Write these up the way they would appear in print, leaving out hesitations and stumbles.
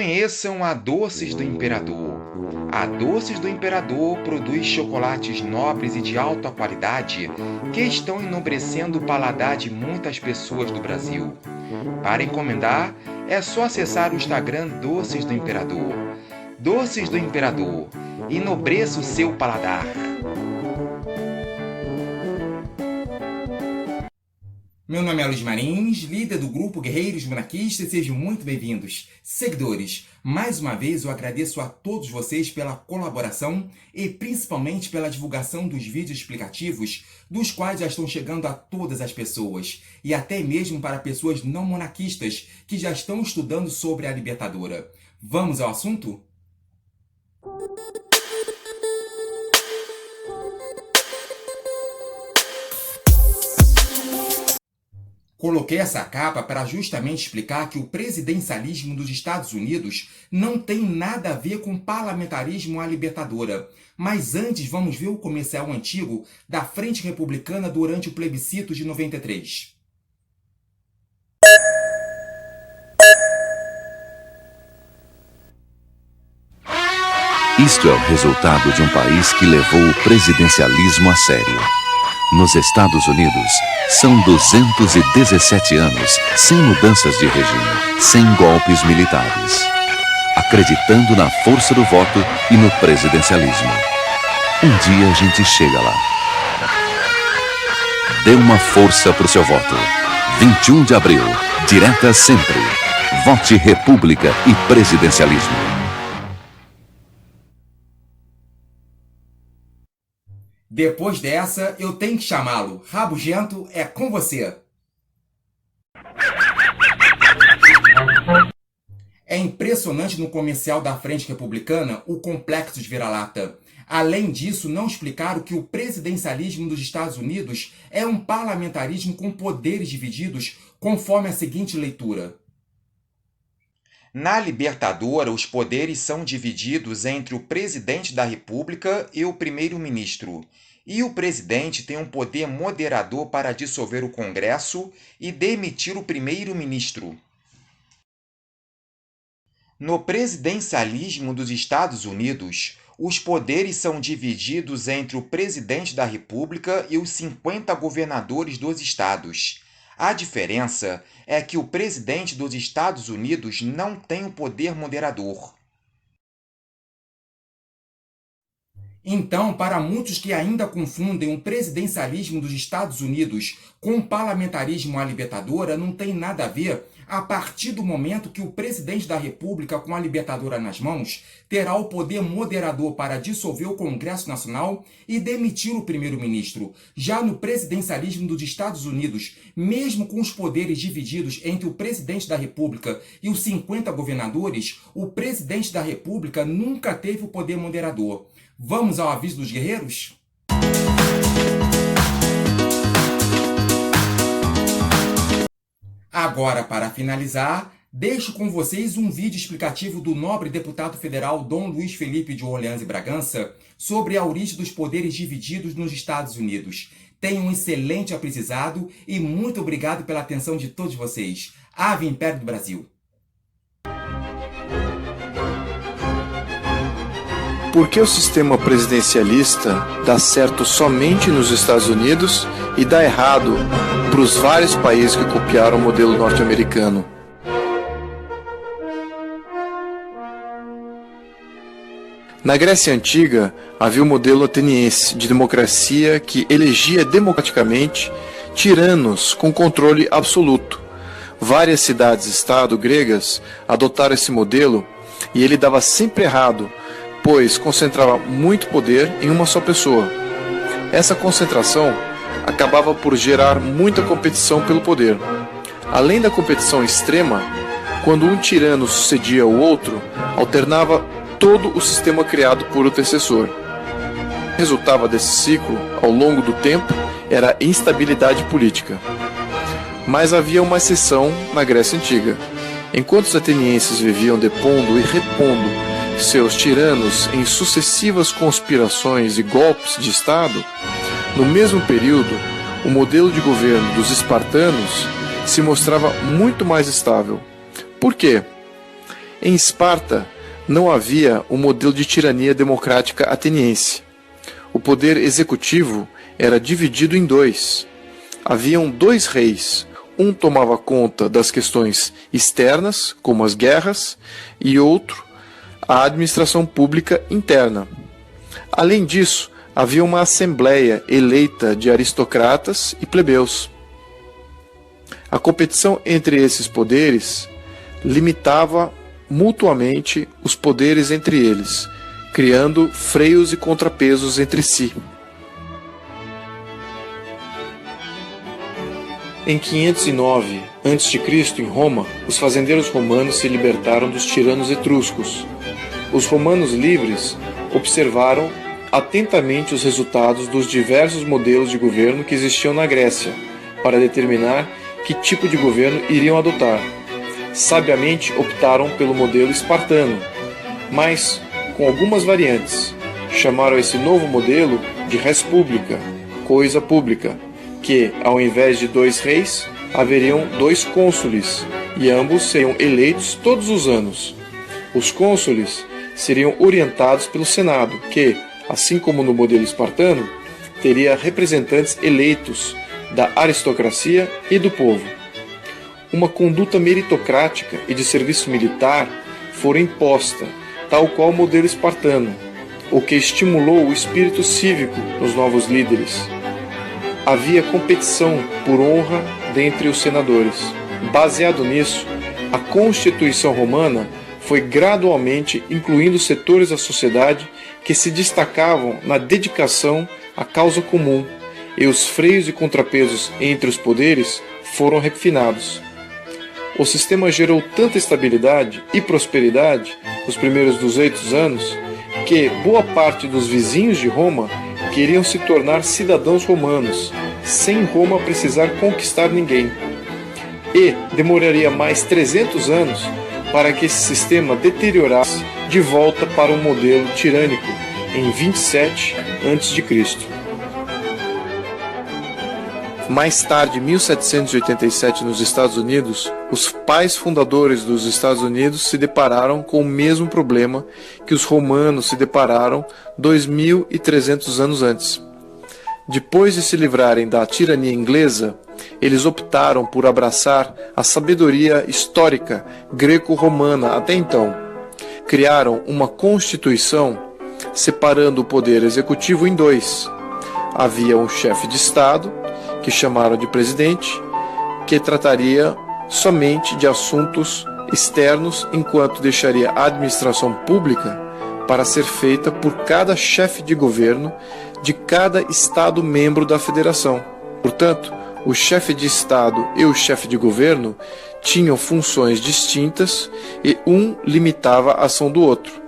Conheçam a Doces do Imperador. A Doces do Imperador produz chocolates nobres e de alta qualidade que estão enobrecendo o paladar de muitas pessoas do Brasil. Para encomendar, é só acessar o Instagram Doces do Imperador. Doces do Imperador. Enobreça o seu paladar. Meu nome é Luiz Marins, líder do grupo Guerreiros Monarquistas, sejam muito bem-vindos. Seguidores, mais uma vez eu agradeço a todos vocês pela colaboração e principalmente pela divulgação dos vídeos explicativos, dos quais já estão chegando a todas as pessoas, e até mesmo para pessoas não monarquistas que já estão estudando sobre a Libertadora. Vamos ao assunto? Coloquei essa capa para justamente explicar que o presidencialismo dos Estados Unidos não tem nada a ver com parlamentarismo à libertadora. Mas antes vamos ver o comercial antigo da Frente Republicana durante o plebiscito de 93. Isto é o resultado de um país que levou o presidencialismo a sério. Nos Estados Unidos, são 217 anos sem mudanças de regime, sem golpes militares, acreditando na força do voto e no presidencialismo. Um dia a gente chega lá. Dê uma força pro seu voto. 21 de abril, direta sempre. Vote República e Presidencialismo. Depois dessa, eu tenho que chamá-lo. Rabugento, é com você. É impressionante no comercial da Frente Republicana o complexo de vira-lata. Além disso, não explicaram que o presidencialismo dos Estados Unidos é um parlamentarismo com poderes divididos, conforme a seguinte leitura. Na Libertadora, os poderes são divididos entre o presidente da República e o primeiro-ministro. E o presidente tem um poder moderador para dissolver o Congresso e demitir o primeiro-ministro. No presidencialismo dos Estados Unidos, os poderes são divididos entre o presidente da República e os 50 governadores dos estados. A diferença é que o presidente dos Estados Unidos não tem o poder moderador. Então, para muitos que ainda confundem o presidencialismo dos Estados Unidos com o parlamentarismo à libertadora, não tem nada a ver a partir do momento que o presidente da República, com a libertadora nas mãos, terá o poder moderador para dissolver o Congresso Nacional e demitir o primeiro-ministro. Já no presidencialismo dos Estados Unidos, mesmo com os poderes divididos entre o presidente da República e os 50 governadores, o presidente da República nunca teve o poder moderador. Vamos ao aviso dos guerreiros? Agora, para finalizar, deixo com vocês um vídeo explicativo do nobre deputado federal Dom Luiz Felipe de Orleans e Bragança sobre a origem dos poderes divididos nos Estados Unidos. Tenham um excelente aprendizado e muito obrigado pela atenção de todos vocês. Ave Império do Brasil! Por que o sistema presidencialista dá certo somente nos Estados Unidos e dá errado para os vários países que copiaram o modelo norte-americano? Na Grécia Antiga, havia o modelo ateniense de democracia que elegia democraticamente tiranos com controle absoluto. Várias cidades-estado gregas adotaram esse modelo e ele dava sempre errado, pois concentrava muito poder em uma só pessoa. Essa concentração acabava por gerar muita competição pelo poder. Além da competição extrema, quando um tirano sucedia o outro, alternava todo o sistema criado por o antecessor. O que resultava desse ciclo, ao longo do tempo, era a instabilidade política. Mas havia uma exceção na Grécia Antiga. Enquanto os atenienses viviam depondo e repondo seus tiranos em sucessivas conspirações e golpes de Estado, no mesmo período, o modelo de governo dos espartanos se mostrava muito mais estável. Por quê? Em Esparta, não havia um modelo de tirania democrática ateniense. O poder executivo era dividido em dois. Haviam dois reis. Um tomava conta das questões externas, como as guerras, e outro, a administração pública interna. Além disso, havia uma assembleia eleita de aristocratas e plebeus. A competição entre esses poderes limitava mutuamente os poderes entre eles, criando freios e contrapesos entre si. Em 509 a.C., em Roma, os fazendeiros romanos se libertaram dos tiranos etruscos. Os romanos livres observaram atentamente os resultados dos diversos modelos de governo que existiam na Grécia, para determinar que tipo de governo iriam adotar. Sabiamente optaram pelo modelo espartano, mas com algumas variantes. Chamaram esse novo modelo de res publica, coisa pública, que, ao invés de 2 reis, haveriam 2 cônsules, e ambos seriam eleitos todos os anos. Os cônsules seriam orientados pelo Senado, que, assim como no modelo espartano, teria representantes eleitos da aristocracia e do povo. Uma conduta meritocrática e de serviço militar fora imposta, tal qual o modelo espartano, o que estimulou o espírito cívico nos novos líderes. Havia competição por honra dentre os senadores. Baseado nisso, a Constituição Romana foi gradualmente incluindo setores da sociedade que se destacavam na dedicação à causa comum, e os freios e contrapesos entre os poderes foram refinados. O sistema gerou tanta estabilidade e prosperidade nos primeiros 200 anos que boa parte dos vizinhos de Roma queriam se tornar cidadãos romanos, sem Roma precisar conquistar ninguém. E demoraria mais 300 anos para que esse sistema deteriorasse de volta para um modelo tirânico em 27 a.C. Mais tarde, em 1787, nos Estados Unidos, os pais fundadores dos Estados Unidos se depararam com o mesmo problema que os romanos se depararam 2.300 anos antes. Depois de se livrarem da tirania inglesa, eles optaram por abraçar a sabedoria histórica greco-romana até então. Criaram uma constituição separando o poder executivo em 2. Havia um chefe de Estado, que chamaram de presidente, que trataria somente de assuntos externos, enquanto deixaria a administração pública para ser feita por cada chefe de governo de cada Estado membro da Federação. Portanto, o chefe de Estado e o chefe de governo tinham funções distintas e um limitava a ação do outro.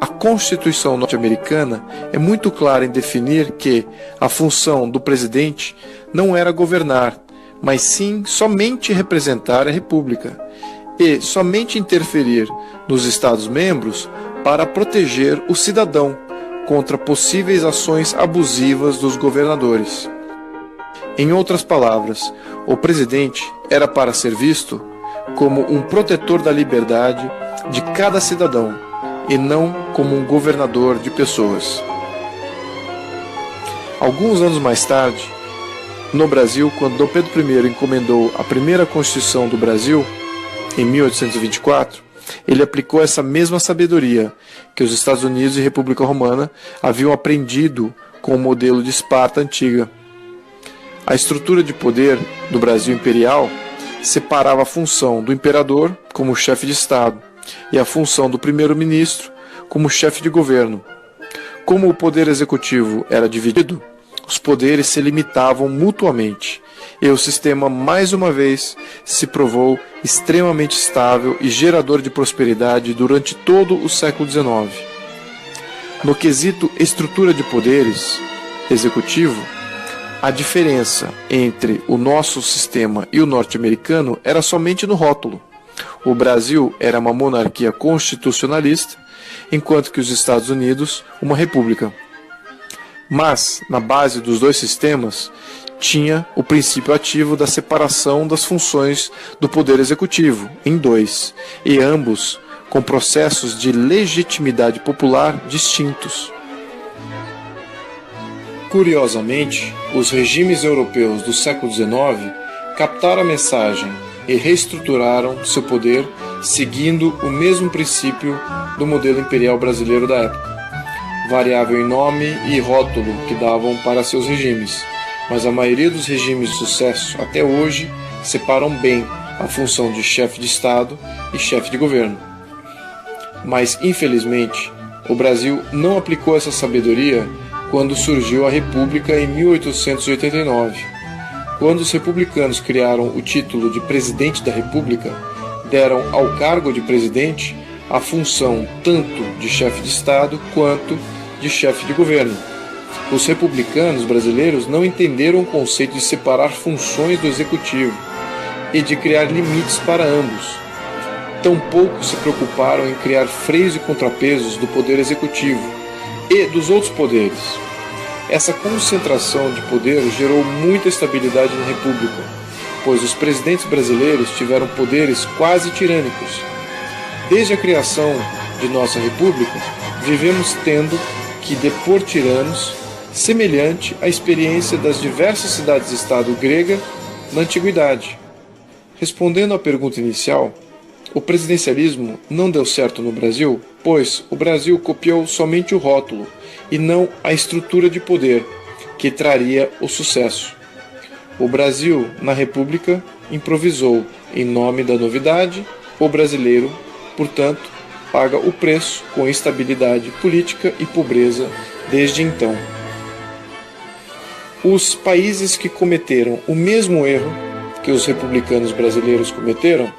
A Constituição norte-americana é muito clara em definir que a função do presidente não era governar, mas sim somente representar a República e somente interferir nos Estados-membros para proteger o cidadão contra possíveis ações abusivas dos governadores. Em outras palavras, o presidente era para ser visto como um protetor da liberdade de cada cidadão e não como um governador de pessoas. Alguns anos mais tarde, no Brasil, quando Dom Pedro I encomendou a primeira Constituição do Brasil, em 1824, ele aplicou essa mesma sabedoria que os Estados Unidos e República Romana haviam aprendido com o modelo de Esparta antiga. A estrutura de poder do Brasil imperial separava a função do imperador como chefe de Estado e a função do primeiro-ministro como chefe de governo. Como o poder executivo era dividido, os poderes se limitavam mutuamente, e o sistema mais uma vez se provou extremamente estável e gerador de prosperidade durante todo o século XIX. No quesito estrutura de poderes executivo, a diferença entre o nosso sistema e o norte-americano era somente no rótulo. O Brasil era uma monarquia constitucionalista, enquanto que os Estados Unidos uma república. Mas, na base dos dois sistemas, tinha o princípio ativo da separação das funções do poder executivo, em 2, e ambos com processos de legitimidade popular distintos. Curiosamente, os regimes europeus do século XIX captaram a mensagem e reestruturaram seu poder seguindo o mesmo princípio do modelo imperial brasileiro da época, variável em nome e rótulo que davam para seus regimes, mas a maioria dos regimes de sucesso até hoje separam bem a função de chefe de Estado e chefe de governo. Mas, infelizmente, o Brasil não aplicou essa sabedoria quando surgiu a República em 1889. Quando os republicanos criaram o título de Presidente da República, deram ao cargo de presidente a função tanto de chefe de Estado quanto de chefe de governo. Os republicanos brasileiros não entenderam o conceito de separar funções do executivo e de criar limites para ambos. Tampouco se preocuparam em criar freios e contrapesos do poder executivo e dos outros poderes. Essa concentração de poder gerou muita estabilidade na República, pois os presidentes brasileiros tiveram poderes quase tirânicos. Desde a criação de nossa República, vivemos tendo que depor tiranos, semelhante à experiência das diversas cidades-estado grega na Antiguidade. Respondendo à pergunta inicial, o presidencialismo não deu certo no Brasil, pois o Brasil copiou somente o rótulo e não a estrutura de poder que traria o sucesso. O Brasil, na República, improvisou em nome da novidade. O brasileiro, portanto, paga o preço com instabilidade política e pobreza desde então. Os países que cometeram o mesmo erro que os republicanos brasileiros cometeram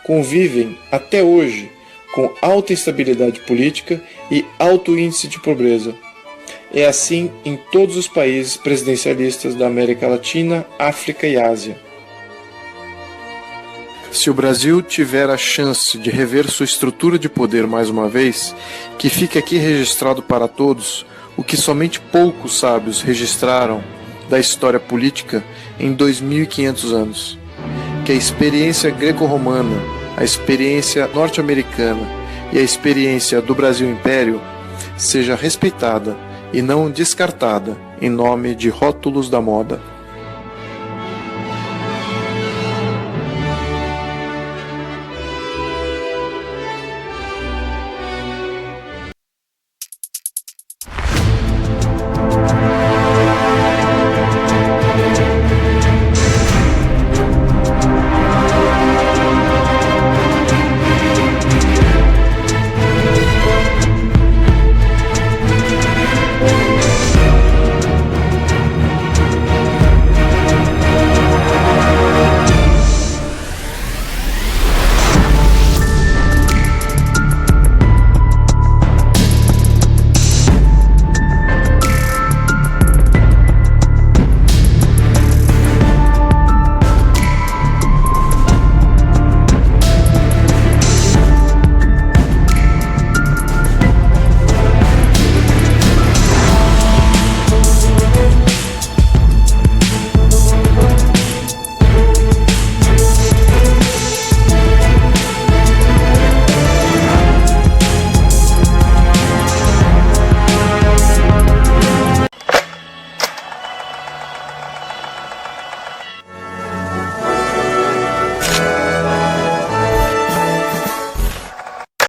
convivem até hoje com alta instabilidade política e alto índice de pobreza. É assim em todos os países presidencialistas da América Latina, África e Ásia. Se o Brasil tiver a chance de rever sua estrutura de poder mais uma vez, que fique aqui registrado para todos o que somente poucos sábios registraram da história política em 2500 anos. Que a experiência greco-romana, a experiência norte-americana e a experiência do Brasil Império seja respeitada e não descartada em nome de rótulos da moda.